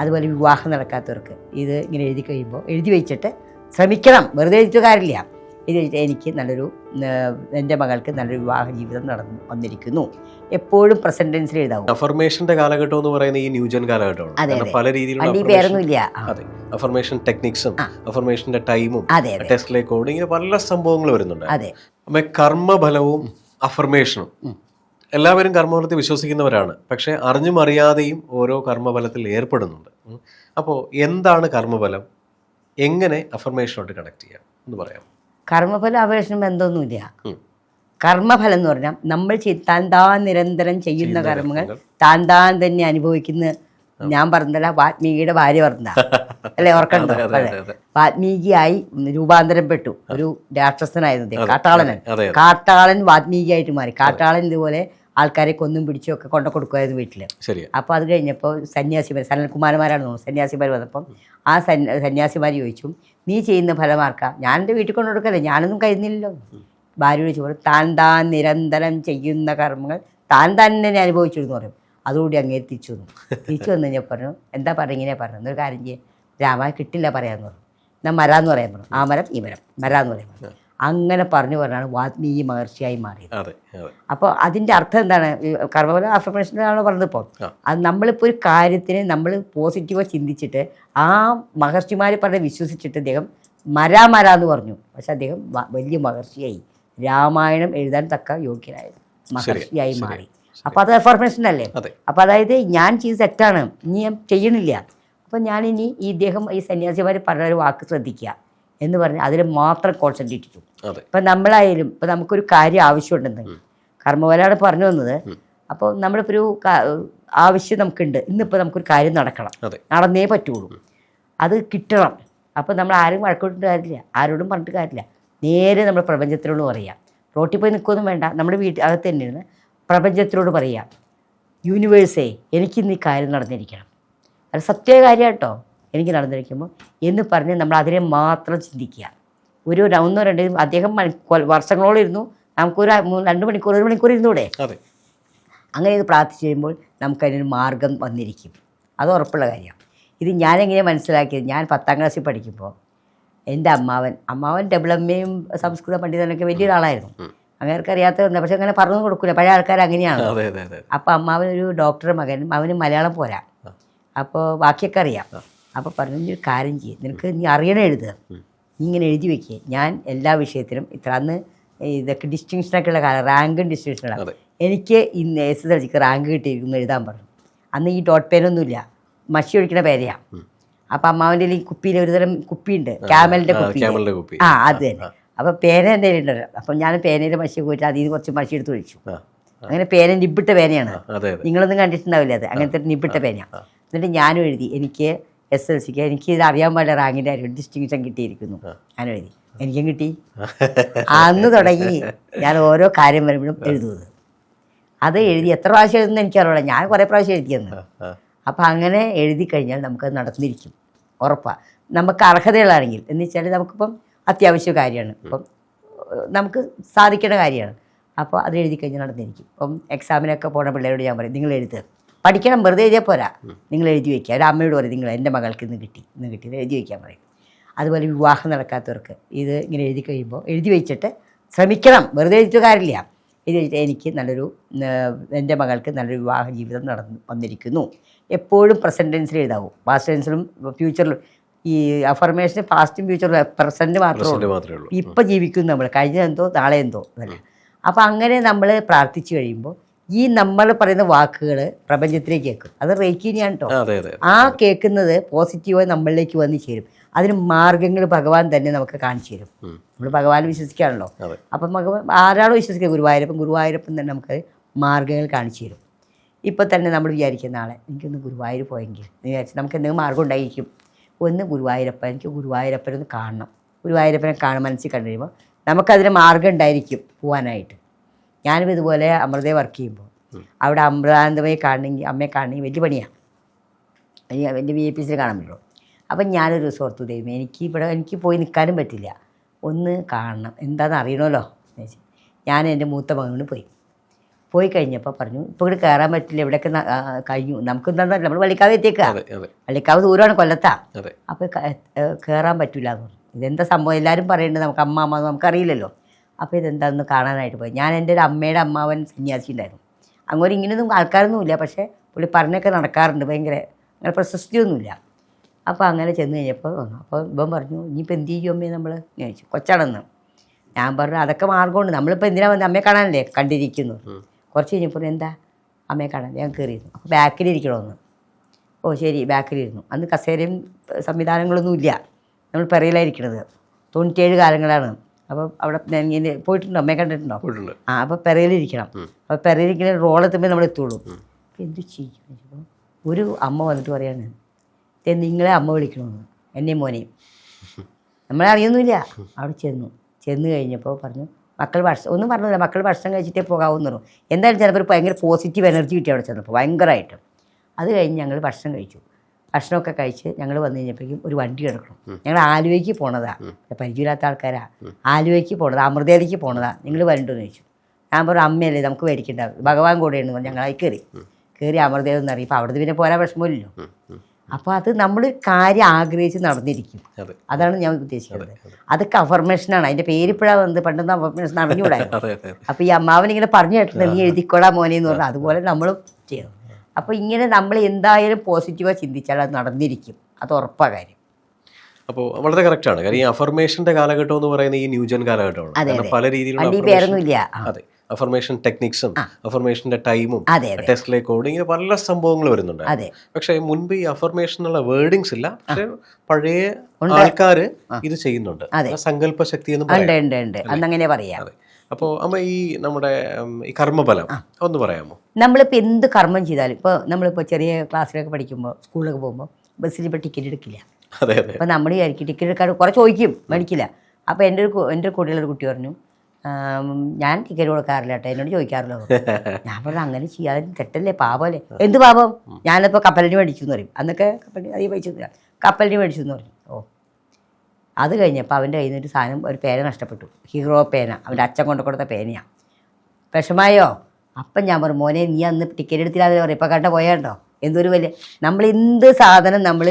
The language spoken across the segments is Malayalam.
അതുപോലെ വിവാഹം നടക്കാത്തവർക്ക് ഇത് ഇങ്ങനെ എഴുതി കഴിയുമ്പോൾ എഴുതി വെച്ചിട്ട് ശ്രമിക്കണം, വെറുതെ എഴുതിയിട്ട് കാര്യമില്ല. ഇത് വെച്ചിട്ട് എനിക്ക് നല്ലൊരു എൻ്റെ മകൾക്ക് നല്ലൊരു വിവാഹ ജീവിതം നടന്നു വന്നിരിക്കുന്നു. എപ്പോഴും പ്രസന്റ് ടെൻസിൽ എഴുതാവും. അഫർമേഷന്റെ കാലഘട്ടം എന്ന് പറയുന്നത് ഈ ന്യൂജൻ കാലഘട്ടമാണ്. പല രീതിയിലുള്ള പേരൊന്നുമില്ല. അഫർമേഷൻ ടെക്നിക്സും അഫർമേഷന്റെ ടൈമും ടെസ്റ്റിലെ കോഡ് ഇങ്ങനെ പല സംഭവങ്ങൾ വരുന്നുണ്ട്. അപ്പൊ കർമ്മഫലവും അഫർമേഷനും എല്ലാവരും കർമ്മഫലത്തിൽ വിശ്വസിക്കുന്നവരാണ്. പക്ഷെ അറിഞ്ഞും അറിയാതെയും ഓരോ കർമ്മഫലത്തിൽ ഏർപ്പെടുന്നുണ്ട്. അപ്പോൾ എന്താണ് കർമ്മഫലം, എങ്ങനെ അഫർമേഷനോട്ട് കണക്ട് ചെയ്യാം എന്ന് പറയാം? കർമ്മഫലം അഫർമേഷനും ബന്ധമൊന്നുമില്ല. കർമ്മഫലം എന്ന് പറഞ്ഞാൽ നമ്മൾ താൻ നിരന്തരം ചെയ്യുന്ന കർമ്മങ്ങൾ താൻ തന്നെ അനുഭവിക്കുന്ന. ഞാൻ പറഞ്ഞല്ല, വാത്മീകിയുടെ ഭാര്യ പറഞ്ഞ അല്ലെ, ഓർക്കണ്ടോ? വാത്മീകിയായി രൂപാന്തരപ്പെട്ടു, ഒരു രാക്ഷസനായിരുന്നു കാട്ടാളൻ വാത്മീകിയായിട്ട് മാറി. കാട്ടാളൻ ഇതുപോലെ ആൾക്കാരെ കൊന്നും പിടിച്ചും ഒക്കെ കൊണ്ടു കൊടുക്കുമായിരുന്നു വീട്ടില്. അപ്പോൾ അത് കഴിഞ്ഞപ്പോൾ സന്യാസിമാർ, സനൽകുമാരന്മാരാണ് തോന്നുന്നു, സന്യാസിമാർ വന്നപ്പം ആ സന്യാസിമാർ ചോദിച്ചു, നീ ചെയ്യുന്ന ഫലമാർക്കാ? ഞാൻ എൻ്റെ വീട്ടിൽ കൊണ്ടു കൊടുക്കല്ലേ, ഞാനൊന്നും കഴിയുന്നില്ലല്ലോ. ഭാര്യ ചോദിച്ചു, താൻ നിരന്തരം ചെയ്യുന്ന കർമ്മങ്ങൾ താൻ തന്നെ അനുഭവിച്ചു എന്ന് പറയും. അതുകൂടി അങ്ങേ തിരിച്ചു വന്നു ഞാൻ പറഞ്ഞു, എന്താ പറഞ്ഞു? ഇങ്ങനെ പറഞ്ഞു, എന്നൊരു കാര്യം ചെയ്യേ, രാമ കിട്ടില്ല പറയാമെന്ന് പറഞ്ഞു. ഞാൻ മരാന്ന് പറയാൻ പറഞ്ഞു, ആ മരം ഈ മരം, മരാന്ന് പറയാൻ പറഞ്ഞു. അങ്ങനെ പറഞ്ഞാണ് വാത്മീകി മഹർഷിയായി മാറിയത്. അപ്പോൾ അതിൻ്റെ അർത്ഥം എന്താണ്? കർമ്മഫലം അഫർമേഷനാണോ പറഞ്ഞപ്പോൾ, അത് നമ്മളിപ്പോൾ ഒരു കാര്യത്തിന് നമ്മൾ പോസിറ്റീവായി ചിന്തിച്ചിട്ട് ആ മഹർഷിമാർ പറഞ്ഞ് വിശ്വസിച്ചിട്ട് അദ്ദേഹം മരാന്ന് പറഞ്ഞു. പക്ഷെ അദ്ദേഹം വലിയ മഹർഷിയായി, രാമായണം എഴുതാൻ തക്ക യോഗ്യനായ മഹർഷിയായി മാറി. അപ്പോൾ അത് അഫർമേഷൻ അല്ലേ? അപ്പോൾ അതായത് ഞാൻ ചെയ്ത് തെറ്റാണ്, ഇനി ഞാൻ ചെയ്യണില്ല, അപ്പോൾ ഞാനിനി ഇദ്ദേഹം ഈ സന്യാസിമാർ പറഞ്ഞൊരു വാക്ക് ശ്രദ്ധിക്കുക എന്ന് പറഞ്ഞ് അതിൽ മാത്രം കോൺസെൻട്രേറ്റ് ചെയ്തു. ഇപ്പം നമ്മളായാലും ഇപ്പം നമുക്കൊരു കാര്യം ആവശ്യമുണ്ടെന്ന് കർമ്മഫലമാണ് പറഞ്ഞു വന്നത്. അപ്പോൾ നമ്മളിപ്പോൾ ഒരു ആവശ്യം നമുക്കുണ്ട്, ഇന്നിപ്പോൾ നമുക്കൊരു കാര്യം നടക്കണം, നടന്നേ പറ്റുള്ളൂ, അത് കിട്ടണം. അപ്പോൾ നമ്മൾ ആരും വഴക്കൊണ്ടിട്ട് കാര്യമില്ല, ആരോടും പറഞ്ഞിട്ട് കാര്യമില്ല, നേരെ നമ്മൾ പ്രപഞ്ചത്തിനോട് പറയാം. റോട്ടിൽ പോയി നിൽക്കുകയൊന്നും വേണ്ട, നമ്മുടെ അകത്ത് തന്നെ ഇരുന്ന് പ്രപഞ്ചത്തിനോട് പറയാം, യൂണിവേഴ്സേ എനിക്കിന്ന് ഈ കാര്യം നടന്നിരിക്കണം, അത് സത്യ കാര്യം കേട്ടോ, എനിക്ക് നടന്നിരിക്കുമ്പോൾ എന്ന് പറഞ്ഞ് നമ്മൾ അതിനെ മാത്രം ചിന്തിക്കുക. ഒരു 1-2 അദ്ദേഹം വർഷങ്ങളോളം ഇരുന്നു, നമുക്കൊരു 2 മണിക്കൂർ 1 മണിക്കൂർ ഇരുന്നൂടെ? അങ്ങനെ ഇത് പ്രാർത്ഥിച്ച് കഴിയുമ്പോൾ നമുക്കതിനൊരു മാർഗം വന്നിരിക്കും, അത് ഉറപ്പുള്ള കാര്യമാണ്. ഇത് ഞാനെങ്ങനെ മനസ്സിലാക്കിയത്, ഞാൻ 10ാം ക്ലാസ്സിൽ പഠിക്കുമ്പോൾ എൻ്റെ അമ്മാവൻ ഡബിളമ്മയും സംസ്കൃത പണ്ഡിതനൊക്കെ വലിയൊരാളായിരുന്നു. അങ്ങനെയൊക്കെ അറിയാത്തതുണ്ട്, പക്ഷെ അങ്ങനെ പറഞ്ഞു കൊടുക്കില്ല, പഴയ ആൾക്കാർ അങ്ങനെയാണ്. അപ്പോൾ അമ്മാവനൊരു ഡോക്ടറുടെ മകൻ, അവന് മലയാളം പോരാ, അപ്പോൾ ബാക്കിയൊക്കെ അറിയാം. അപ്പോൾ പറഞ്ഞൊരു കാര്യം ചെയ്യും, നിനക്ക് നീ അറിയണം എഴുതുക, നീ ഇങ്ങനെ എഴുതി വയ്ക്കുക, ഞാൻ എല്ലാ വിഷയത്തിലും ഇത്ര, അന്ന് ഇതൊക്കെ ഡിസ്റ്റിങ്ഷനൊക്കെ ഉള്ള കാലം, റാങ്കും ഡിസ്റ്റിങ്ഷനുള്ള, എനിക്ക് ഇന്ന് SSLCക്ക് റാങ്ക് കിട്ടിയിരിക്കുന്നു എഴുതാൻ പറഞ്ഞു. അന്ന് ഈ ഡോട്ട് പേനൊന്നുമില്ല, മഷി ഒഴിക്കണ പേരയാണ്. അപ്പം അമ്മാവൻ്റെ ഈ കുപ്പിയിൽ ഒരുതരം കുപ്പിയുണ്ട്, ക്യാമലിൻ്റെ കുപ്പി, അത് തന്നെ. അപ്പോൾ പേന എൻ്റെ ഉണ്ടല്ലോ, അപ്പം ഞാൻ പേനയുടെ മഷി പോയിട്ട് അതിൽ നിന്ന് കുറച്ച് മഷി എടുത്ത് ഒഴിച്ചു. അങ്ങനെ പേന നിബിട്ട പേനയാണ്, നിങ്ങളൊന്നും കണ്ടിട്ടുണ്ടാവില്ല, അത് അങ്ങനത്തെ നിബിട്ട പേനയാണ്. എന്നിട്ട് ഞാനും എഴുതി, എനിക്ക് SSLCക്ക് എനിക്ക് ഇത് അറിയാൻ പാടില്ല, റാങ്കിൻ്റെ കാര്യം ഡിസ്റ്റിങ്ഷൻ കിട്ടിയിരിക്കുന്നു, ഞാൻ എഴുതി, എനിക്കും കിട്ടി. അന്ന് തുടങ്ങി ഞാൻ ഓരോ കാര്യം വരുമ്പോഴും എഴുതുന്നത്. അത് എഴുതി എത്ര പ്രാവശ്യം എഴുതുന്നത് എനിക്കറിയില്ല, ഞാൻ കുറേ പ്രാവശ്യം എഴുതിയെന്ന്. അപ്പം അങ്ങനെ എഴുതി കഴിഞ്ഞാൽ നമുക്കത് നടന്നിരിക്കും, ഉറപ്പാണ്. നമുക്ക് അർഹതകളാണെങ്കിൽ എന്ന് വെച്ചാൽ നമുക്കിപ്പം അത്യാവശ്യ കാര്യമാണ്, ഇപ്പം നമുക്ക് സാധിക്കേണ്ട കാര്യമാണ്. അപ്പോൾ അത് എഴുതി കഴിഞ്ഞാൽ നടന്നിരിക്കും. ഇപ്പം എക്സാമിനൊക്കെ പോണ പിള്ളേരോട് ഞാൻ പറയും, നിങ്ങൾ എഴുതുക, പഠിക്കണം, വെറുതെ എഴുതിയാൽ പോരാ, നിങ്ങൾ എഴുതി വയ്ക്കുക. ഒരു അമ്മയോട് പറയും, നിങ്ങൾ എൻ്റെ മകൾക്ക് ഇന്ന് കിട്ടി എഴുതി വയ്ക്കാൻ പറയും. അതുപോലെ വിവാഹം നടക്കാത്തവർക്ക് ഇത് ഇങ്ങനെ എഴുതി കഴിയുമ്പോൾ എഴുതി വെച്ചിട്ട് ശ്രമിക്കണം, വെറുതെ എഴുതിയിട്ട് കാര്യമില്ല. ഇത് വെച്ചിട്ട് എനിക്ക് എൻ്റെ മകൾക്ക് നല്ലൊരു വിവാഹ ജീവിതം നടന്നു വന്നിരിക്കുന്നു. എപ്പോഴും പ്രസന്റ് ടെൻസിൽ എഴുതാവും, പാസ്റ്റ് ടെൻസിലും ഫ്യൂച്ചറിലും. ഈ അഫർമേഷൻ പാസ്റ്റും ഫ്യൂച്ചറും പ്രസൻറ്റ് മാത്രമേ ഉള്ളൂ. ഇപ്പം ജീവിക്കുന്നു നമ്മൾ, കഴിഞ്ഞതെന്തോ നാളെ എന്തോ അതല്ല. അപ്പം അങ്ങനെ നമ്മൾ പ്രാർത്ഥിച്ചു കഴിയുമ്പോൾ ഈ നമ്മൾ പറയുന്ന വാക്കുകൾ പ്രപഞ്ചത്തിലേക്ക് കേൾക്കും. അത് റേക്കിനിയാണ് കേട്ടോ. ആ കേൾക്കുന്നത് പോസിറ്റീവായി നമ്മളിലേക്ക് വന്ന് ചേരും. അതിന് മാർഗങ്ങൾ ഭഗവാൻ തന്നെ നമുക്ക് കാണിച്ചു തരും. നമ്മൾ ഭഗവാനെ വിശ്വസിക്കുകയാണല്ലോ. അപ്പം ആരാണോ വിശ്വസിക്കുക, ഗുരുവായൂരപ്പൻ തന്നെ നമുക്ക് മാർഗങ്ങൾ കാണിച്ചു തരും. ഇപ്പം തന്നെ നമ്മൾ വിചാരിക്കുന്ന ആളെ, എനിക്കൊന്ന് ഗുരുവായൂർ പോയെങ്കിൽ എന്ന് വിചാരിച്ചാൽ നമുക്ക് എന്തെങ്കിലും മാർഗം ഉണ്ടായിരിക്കും. ഒന്ന് ഗുരുവായൂരപ്പൻ, എനിക്ക് ഗുരുവായൂരപ്പനൊന്ന് കാണണം, ഗുരുവായൂരപ്പനെ മനസ്സിൽ കണ്ടു കഴിയുമ്പോൾ നമുക്കതിന് മാർഗം ഉണ്ടായിരിക്കും പോകാനായിട്ട്. ഞാനും ഇതുപോലെ അമൃതയെ വർക്ക് ചെയ്യുമ്പോൾ അവിടെ അമൃതാനന്ദമയെ അമ്മയെ കാണണമെങ്കിൽ വലിയ പണിയാണ്, വലിയ VIPs കാണാൻ പറ്റുള്ളൂ. അപ്പം ഞാനൊരു ദിവസം ഓർത്തു, ദൈവം എനിക്ക് പോയി നിൽക്കാനും പറ്റില്ല, ഒന്ന് കാണണം, എന്താണെന്ന് അറിയണമല്ലോ എന്ന് വെച്ചാൽ ഞാൻ എൻ്റെ മൂത്ത മകനോട് പോയി കഴിഞ്ഞപ്പോൾ പറഞ്ഞു ഇപ്പോൾ ഇവിടെ കയറാൻ പറ്റില്ല, ഇവിടെയൊക്കെ കഴിഞ്ഞു, നമുക്ക് എന്താ നമ്മൾ വള്ളിക്കാവ് എത്തിയേക്കുക, വള്ളിക്കാവ് ദൂരമാണ് കൊല്ലത്താ, അപ്പോൾ കയറാൻ പറ്റില്ല എന്ന് പറഞ്ഞു. ഇതെന്താ സംഭവം എല്ലാവരും പറയുന്നുണ്ട്, നമുക്ക് അമ്മ നമുക്കറിയില്ലല്ലോ. അപ്പോൾ ഇതെന്താണെന്ന് കാണാനായിട്ട് പോയി. ഞാൻ എൻ്റെ ഒരു അമ്മയുടെ അമ്മാവൻ സന്യാസി ഉണ്ടായിരുന്നു, അങ്ങനെ ഇങ്ങനെയൊന്നും ആൾക്കാരൊന്നുമില്ല, പക്ഷേ പുള്ളി പറഞ്ഞൊക്കെ നടക്കാറുണ്ട്, ഭയങ്കര അങ്ങനെ പ്രശസ്തിയൊന്നുമില്ല. അപ്പോൾ അങ്ങനെ ചെന്ന് കഴിഞ്ഞപ്പോൾ അപ്പോൾ ഇവൻ പറഞ്ഞു ഇനിയിപ്പോൾ എന്ത് ചെയ്യും അമ്മയെ നമ്മൾ ചോദിച്ചു, കൊച്ചാണെന്ന്. ഞാൻ പറഞ്ഞു അതൊക്കെ മാർഗമുണ്ട്, നമ്മളിപ്പോൾ എന്തിനാ വന്നത്, അമ്മയെ കാണാനല്ലേ കണ്ടിരിക്കുന്നു. കുറച്ച് കഴിഞ്ഞപ്പോൾ എന്താ അമ്മയെ കാണാൻ ഞാൻ കയറിയിരുന്നു. അപ്പോൾ ബാക്കിലിരിക്കണമെന്ന്. ഓ ശരി, ബാക്കിലിരുന്നു. അന്ന് കസേരയും സംവിധാനങ്ങളൊന്നും ഇല്ല, നമ്മൾ പെരയിലായിരിക്കണത്. 97 കാലങ്ങളാണ്. അപ്പോൾ അവിടെ ഇങ്ങനെ പോയിട്ടുണ്ടോ, അമ്മയെ കണ്ടിട്ടുണ്ടോ? അപ്പോൾ പെരയിലിരിക്കണം. അപ്പോൾ പെരയിലിരിക്കുന്ന റോളെത്തുമ്പോൾ നമ്മൾ എത്തുള്ളൂ. അപ്പോൾ എന്ത് ചെയ്യും? ഒരു അമ്മ വന്നിട്ട് പറയാണ് നിങ്ങളെ അമ്മ വിളിക്കണമെന്ന്, എന്നെയും മോനെയും. നമ്മളെ അറിയൊന്നുമില്ല. അവിടെ ചെന്ന് കഴിഞ്ഞപ്പോൾ പറഞ്ഞു മക്കൾ ഒന്നും പറഞ്ഞില്ല, മക്കൾ ഭക്ഷണം കഴിച്ചിട്ടേ പോകാമെന്ന് പറഞ്ഞു. എന്തായാലും ചിലപ്പോൾ ഒരു ഭയങ്കര പോസിറ്റീവ് എനർജി കിട്ടി അവിടെ ചെന്നപ്പോൾ ഭയങ്കരമായിട്ട്. അത് കഴിഞ്ഞ് ഞങ്ങൾ ഭക്ഷണം കഴിച്ചു. ഭക്ഷണമൊക്കെ കഴിച്ച് ഞങ്ങൾ വന്നു കഴിഞ്ഞപ്പോഴേക്കും ഒരു വണ്ടി കിടക്കണം. ഞങ്ങൾ ആലുവയ്ക്ക് പോണതാണ്, പരിചയമില്ലാത്ത ആൾക്കാരാണ്. ആലുവയ്ക്ക് പോണത്, അമൃതയിലേക്ക് പോണതാണ്, നിങ്ങൾ വരണ്ടെന്ന് ചോദിച്ചു. ഞാൻ പറഞ്ഞു അമ്മയല്ലേ നമുക്ക് മേടിക്കേണ്ട, ഭഗവാൻ കൂടെയാണ് പറഞ്ഞു. ഞങ്ങളായി കയറി അമൃതയിൽ നിന്ന് അറിയിപ്പോൾ അവിടുന്ന് പിന്നെ പോരാൻ വിഷമമില്ലല്ലോ. അപ്പോൾ അത് നമ്മളൊരു കാര്യം ആഗ്രഹിച്ച് നടന്നിരിക്കും, അതാണ് ഞാൻ ഉദ്ദേശിക്കുന്നത്. അതൊക്കെ അഫർമേഷനാണ്. അതിൻ്റെ പേരിപ്പോഴാണ് വന്നത്, പണ്ടൊന്നും അഫർമേഷൻ അറിഞ്ഞുകൂടായിരുന്നു. അപ്പോൾ ഈ അമ്മാവനിങ്ങനെ പറഞ്ഞു കേട്ടിട്ടുണ്ട് നീ എഴുതിക്കോടാ മോനെ എന്ന് പറഞ്ഞാൽ, അതുപോലെ നമ്മളും ചെയ്യണം. അപ്പോൾ ഇങ്ങനെ നമ്മൾ എന്തായാലും പോസിറ്റീവായി ചിന്തിച്ചാൽ അത് നടന്നിരിക്കും, അത് ഉറപ്പാണ് കാര്യം. അപ്പോൾ വളരെ കറക്റ്റാണ്. കാര്യം ഈ അഫർമേഷൻ്റെ കാലഘട്ടം എന്ന് പറയുന്നത് ഈ ന്യൂജൻ കാലഘട്ടമാണ്. പല രീതിയിലുള്ള പേരൊന്നുമില്ല. അതെ, അഫർമേഷൻ ടെക്നിക്സും അഫർമേഷന്റെ ടൈമും ടെസ്റ്റിലെ കോഡ് ഇങ്ങനെ പല സംഭവങ്ങൾ വരുന്നുണ്ട്. പക്ഷെ മുൻപ് ഈ അഫർമേഷൻ എന്നുള്ള വേർഡിങ്സ് ഇല്ല, പക്ഷെ പഴയ ആൾക്കാർ ഇത് ചെയ്യുന്നുണ്ട്. സങ്കല്പ ശക്തി എന്ന് പറയാം. അപ്പോൾ അമ്മ ഈ നമ്മുടെ ഈ കർമ്മഫലം ഒന്ന് പറയാമോ? നമ്മളിപ്പോൾ എന്ത് കർമ്മം ചെയ്താലും, ഇപ്പോൾ നമ്മളിപ്പോൾ ചെറിയ ക്ലാസ്സിലൊക്കെ പഠിക്കുമ്പോൾ സ്കൂളിലൊക്കെ പോകുമ്പോൾ ബസ്സിൽ ഇപ്പോൾ ടിക്കറ്റ് എടുക്കില്ല. അപ്പോൾ നമ്മൾ വിചാരിക്കും ടിക്കറ്റ് എടുക്കാൻ കുറേ ചോദിക്കും, മേടിക്കില്ല. അപ്പോൾ എൻ്റെ കൂടെയുള്ളൊരു കുട്ടി പറഞ്ഞു ഞാൻ ടിക്കറ്റ് കൊടുക്കാറില്ല കേട്ടോ, എന്നോട് ചോദിക്കാറില്ല. ഞാൻ പറഞ്ഞു അങ്ങനെ ചെയ്യാതെ തെറ്റല്ലേ, പാപമല്ലേ. എന്ത് പാപം? ഞാനിപ്പോൾ കപ്പലിന് മേടിച്ചു എന്ന് പറയും. അന്നൊക്കെ കപ്പലിന് അധികം മേടിച്ചില്ല, കപ്പലിന് മേടിച്ചു എന്ന് പറയും. ഓ, അത് കഴിഞ്ഞപ്പോൾ അവൻ്റെ കയ്യിൽ നിന്നൊരു സാധനം, ഒരു പേന നഷ്ടപ്പെട്ടു, ഹീറോ പേന, അവൻ്റെ അച്ഛൻ കൊണ്ടു കൊടുത്ത പേനയാണ്. വിഷമായോ? അപ്പം ഞാൻ പറഞ്ഞു മോനെ നീ അന്ന് ടിക്കറ്റ് എടുത്തില്ല അതിൽ പറയും, ഇപ്പം കണ്ട പോയാണ്ടോ എന്തൊരു വലിയ. നമ്മൾ എന്ത് സാധനം നമ്മൾ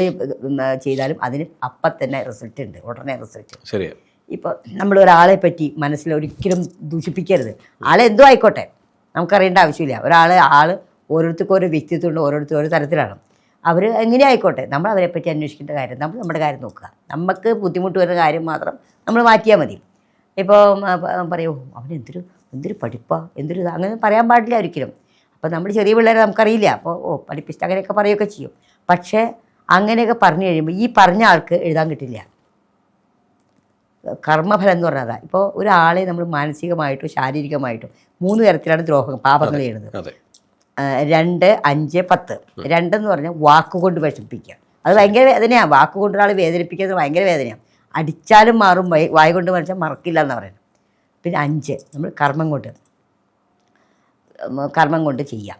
ചെയ്താലും അതിന് അപ്പം തന്നെ റിസൾട്ട് ഉണ്ട്, ഉടനെ റിസൾട്ട്. ശരിയാണ്. ഇപ്പോൾ നമ്മൾ ഒരാളെ പറ്റി മനസ്സിൽ ഒരിക്കലും ദൂഷിപ്പിക്കരുത്. ആളെ എന്തോ ആയിക്കോട്ടെ, നമുക്കറിയേണ്ട ആവശ്യമില്ല. ആൾ ഓരോരുത്തർക്കും ഓരോ വ്യക്തിത്വമുണ്ട്, ഓരോരുത്തർ ഓരോ തരത്തിലാണ്. അവർ എങ്ങനെ ആയിക്കോട്ടെ, നമ്മൾ അവരെ പറ്റി അന്വേഷിക്കേണ്ട കാര്യം, നമ്മൾ നമ്മുടെ കാര്യം നോക്കുക. നമുക്ക് ബുദ്ധിമുട്ട് വരുന്ന കാര്യം മാത്രം നമ്മൾ മാറ്റിയാൽ മതി. ഇപ്പോൾ പറയൂ എന്തൊരു പഠിപ്പാ, അങ്ങനെ പറയാൻ പാടില്ല ഒരിക്കലും. അപ്പോൾ നമ്മൾ ചെറിയ പിള്ളേരെ നമുക്കറിയില്ല, അപ്പോൾ പഠിപ്പിച്ചിട്ട് അങ്ങനെയൊക്കെ പറയുകയൊക്കെ ചെയ്യും. പക്ഷേ അങ്ങനെയൊക്കെ പറഞ്ഞു കഴിയുമ്പോൾ ഈ പറഞ്ഞ ആൾക്ക് എഴുതാൻ കിട്ടില്ല. കർമ്മഫലം എന്ന് പറഞ്ഞതാണ്. ഇപ്പോൾ ഒരാളെ നമ്മൾ മാനസികമായിട്ടോ ശാരീരികമായിട്ടോ 3 തരത്തിലാണ് പാപങ്ങൾ ചെയ്യുന്നത്. 2, 5, 10. 2 എന്ന് പറഞ്ഞാൽ വാക്കുകൊണ്ട് വിഷമിപ്പിക്കുക, അത് ഭയങ്കര വേദനയാണ്. വാക്കുകൊണ്ട് ഒരാൾ വേദനിപ്പിക്കുന്നത് ഭയങ്കര വേദനയാണ്. അടിച്ചാലും മാറും, വായ കൊണ്ട് മറിച്ചാൽ മറക്കില്ല എന്ന് പറയുന്നത്. പിന്നെ 5 നമ്മൾ കർമ്മം കൊണ്ട് ചെയ്യാം,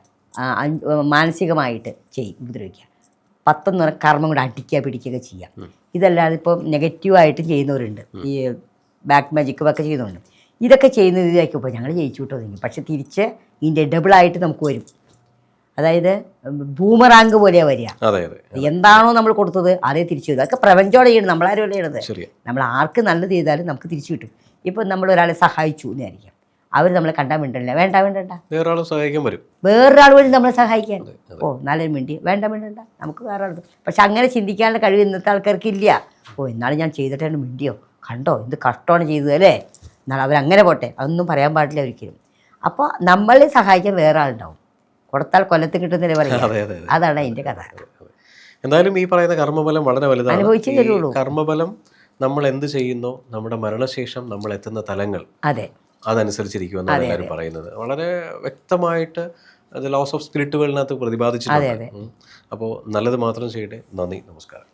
മാനസികമായിട്ട് ഉപദ്രവിക്കുക. 10 എന്ന് പറഞ്ഞാൽ കർമ്മം കൊണ്ട് അടിക്കുക പിടിക്കുകയൊക്കെ ചെയ്യാം. ഇതല്ലാതെ ഇപ്പോൾ നെഗറ്റീവായിട്ടും ചെയ്യുന്നവരുണ്ട്, ഈ ബാക്ക് മാജിക്കും ഒക്കെ ചെയ്യുന്നുണ്ട്. ഇതൊക്കെ ചെയ്യുന്നത് ഇതാക്കിയപ്പോൾ ഞങ്ങൾ ജയിച്ചു വിട്ടോ തുടങ്ങി. പക്ഷെ തിരിച്ച് ഇതിൻ്റെ ഡബിളായിട്ട് നമുക്ക് വരും. അതായത് ബൂമറാങ്ക് പോലെയാണ് വരിക. എന്താണോ നമ്മൾ കൊടുത്തത് അതേ തിരിച്ചു വരും. അതൊക്കെ പ്രപഞ്ചോടെ ചെയ്യണം, നമ്മളാരും അല്ലേ ചെയ്യണത്. നമ്മൾ ആർക്ക് നല്ലത് ചെയ്താലും നമുക്ക് തിരിച്ചു കിട്ടും. ഇപ്പോൾ നമ്മൾ ഒരാളെ സഹായിച്ചു എന്നായിരിക്കും, അവർ നമ്മളെ കണ്ടാൽ വേണ്ടല്ല, വേണ്ട വേറൊരാൾ സഹായിക്കാൻ വരും, വേറൊരാൾ വഴി നമ്മളെ സഹായിക്കാൻ. നല്ലൊരു മിണ്ടി വേണ്ട നമുക്ക് വേറെ ആൾ. പക്ഷെ അങ്ങനെ ചിന്തിക്കാനുള്ള കഴിവ് ഇന്നത്തെ ആൾക്കാർക്ക് ഇല്ല. എന്നാലും ഞാൻ ചെയ്തിട്ടാണ് മിണ്ടിയോ, കണ്ടോ എന്ത് കഷ്ടമാണ് ചെയ്തത് അല്ലേ, എന്നാൽ അവരങ്ങനെ പോട്ടെ, അതൊന്നും പറയാൻ പാടില്ല ഒരിക്കലും. അപ്പോൾ നമ്മളെ സഹായിക്കാൻ വേറെ ആളുണ്ടാവും, കൊടുത്താൽ കൊല്ലത്ത് കിട്ടുന്നില്ലേ പറയാം. അതാണ് അതിൻ്റെ കഥ. എന്തായാലും ഈ പറയുന്ന കർമ്മഫലം വളരെ വലുതാണ്. അനുഭവിച്ചേ തരുള്ളൂ. കർമ്മഫലം നമ്മൾ എന്ത് ചെയ്യുന്നോ നമ്മുടെ മരണശേഷം നമ്മൾ എത്തുന്ന തലങ്ങൾ അതനുസരിച്ചിരിക്കുമെന്നാണ് എല്ലാവരും പറയുന്നത്. വളരെ വ്യക്തമായിട്ട് അത് ലോസ് ഓഫ് സ്പിരിറ്റുകളിനകത്ത് പ്രതിപാദിച്ചിട്ടുണ്ട്. അപ്പോൾ നല്ലത് മാത്രം ചെയ്യട്ടെ. നന്ദി, നമസ്കാരം.